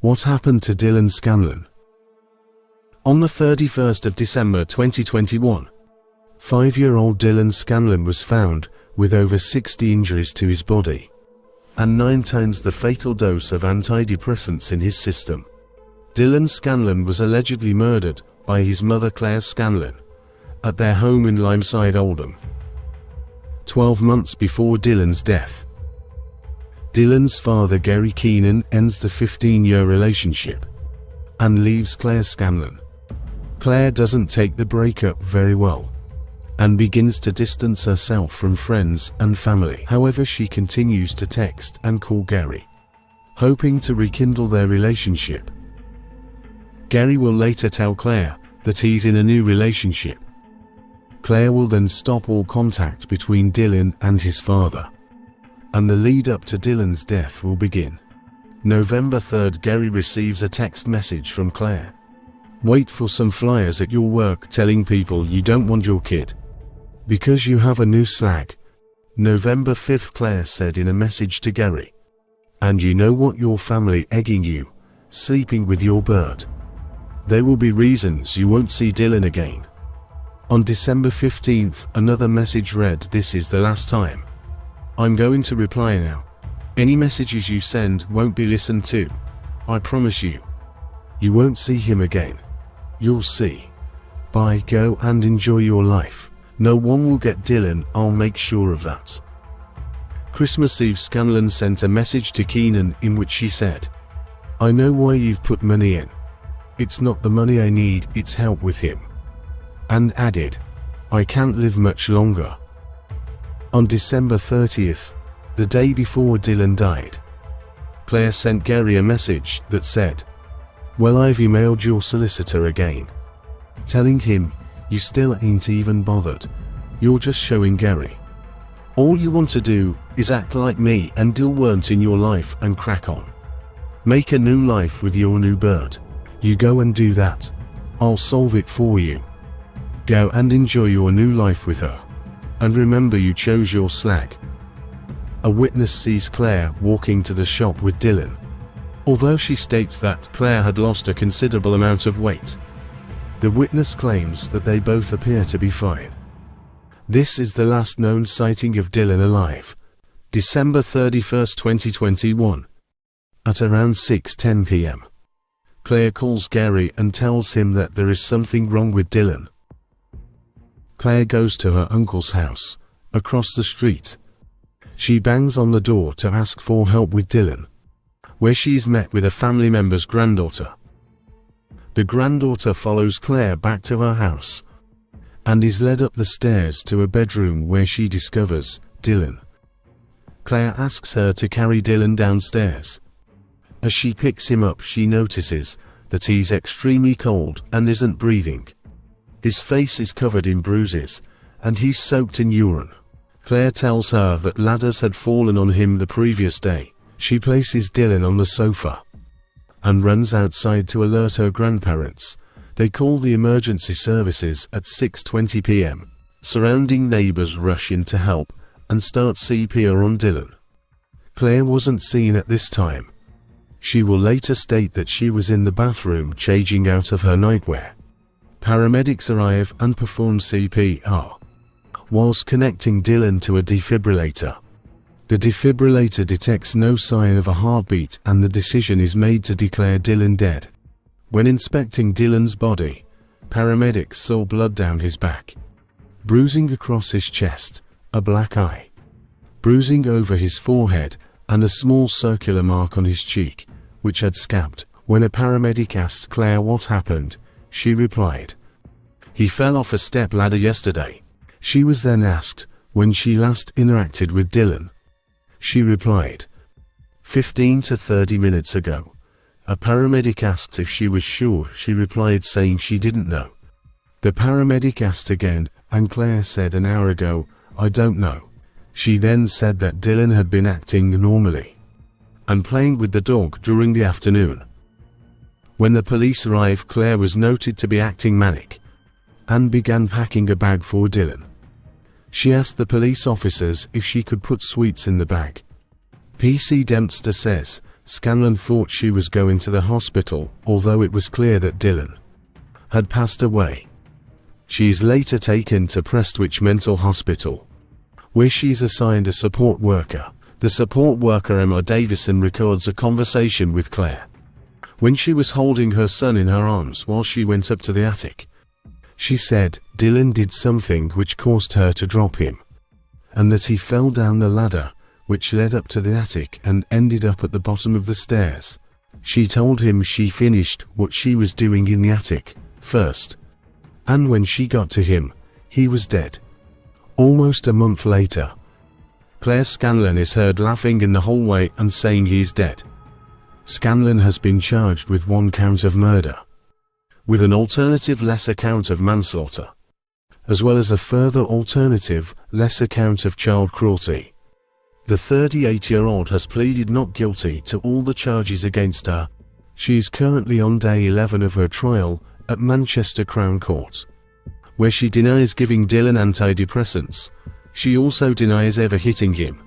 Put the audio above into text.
What happened to Dylan Scanlon? On the 31st of December 2021, 5-year-old Dylan Scanlon was found with over 60 injuries to his body and 9 times the fatal dose of antidepressants in his system. Dylan Scanlon was allegedly murdered by his mother Claire Scanlon at their home in Limeside, Oldham, 12 months before Dylan's death. Dylan's father Gary Keenan ends the 15-year relationship and leaves Claire Scanlon. Claire doesn't take the breakup very well and begins to distance herself from friends and family. However, she continues to text and call Gary, hoping to rekindle their relationship. Gary will later tell Claire that he's in a new relationship. Claire will then stop all contact between Dylan and his father, and the lead up to Dylan's death will begin. November 3rd, Gary receives a text message from Claire. Wait for some flyers at your work telling people you don't want your kid because you have a new slag. November 5th, Claire said in a message to Gary, and you know what, your family egging you, sleeping with your bird. There will be reasons you won't see Dylan again. On December 15th, another message read, this is the last time. I'm going to reply now. Any messages you send won't be listened to. I promise you. You won't see him again. You'll see. Bye, go and enjoy your life. No one will get Dylan, I'll make sure of that. Christmas Eve, Scanlon sent a message to Keenan in which she said, I know why you've put money in. It's not the money I need, it's help with him. And added, I can't live much longer. On December 30th, the day before Dylan died, Claire sent Gary a message that said, well, I've emailed your solicitor again, telling him, you still ain't even bothered. You're just showing Gary. All you want to do is act like me and Dill weren't in your life and crack on. Make a new life with your new bird. You go and do that. I'll solve it for you. Go and enjoy your new life with her. And remember, you chose your slag. A witness sees Claire walking to the shop with Dylan. Although she states that Claire had lost a considerable amount of weight, the witness claims that they both appear to be fine. This is the last known sighting of Dylan alive. December 31st, 2021. At around 6:10 p.m. Claire calls Gary and tells him that there is something wrong with Dylan. Claire goes to her uncle's house, across the street. She bangs on the door to ask for help with Dylan, where she is met with a family member's granddaughter. The granddaughter follows Claire back to her house, and is led up the stairs to a bedroom where she discovers Dylan. Claire asks her to carry Dylan downstairs. As she picks him up, she notices that he's extremely cold and isn't breathing. His face is covered in bruises, and he's soaked in urine. Claire tells her that ladders had fallen on him the previous day. She places Dylan on the sofa and runs outside to alert her grandparents. They call the emergency services at 6:20 p.m. Surrounding neighbors rush in to help and start CPR on Dylan. Claire wasn't seen at this time. She will later state that she was in the bathroom changing out of her nightwear. Paramedics arrive and perform CPR, whilst connecting Dylan to a defibrillator. The defibrillator detects no sign of a heartbeat and the decision is made to declare Dylan dead. When inspecting Dylan's body, paramedics saw blood down his back, bruising across his chest, a black eye, bruising over his forehead, and a small circular mark on his cheek, which had scabbed. When a paramedic asked Claire what happened, she replied, "He fell off a step ladder yesterday." She was then asked when she last interacted with Dylan. She replied, 15 to 30 minutes ago. A paramedic asked if she was sure. She replied saying she didn't know. The paramedic asked again, and Claire said an hour ago, "I don't know." She then said that Dylan had been acting normally and playing with the dog during the afternoon. When the police arrived, Claire was noted to be acting manic and began packing a bag for Dylan. She asked the police officers if she could put sweets in the bag. PC Dempster says Scanlon thought she was going to the hospital, although it was clear that Dylan had passed away. She is later taken to Prestwich Mental Hospital, where she is assigned a support worker. The support worker Emma Davison records a conversation with Claire when she was holding her son in her arms while she went up to the attic. She said Dylan did something which caused her to drop him, and that he fell down the ladder, which led up to the attic and ended up at the bottom of the stairs. She told him she finished what she was doing in the attic first, and when she got to him, he was dead. Almost a month later, Claire Scanlon is heard laughing in the hallway and saying he is dead. Scanlon has been charged with 1 count of murder, with an alternative lesser count of manslaughter, as well as a further alternative lesser count of child cruelty. The 38-year-old has pleaded not guilty to all the charges against her. She is currently on day 11 of her trial at Manchester Crown Court, where she denies giving Dylan antidepressants. She also denies ever hitting him.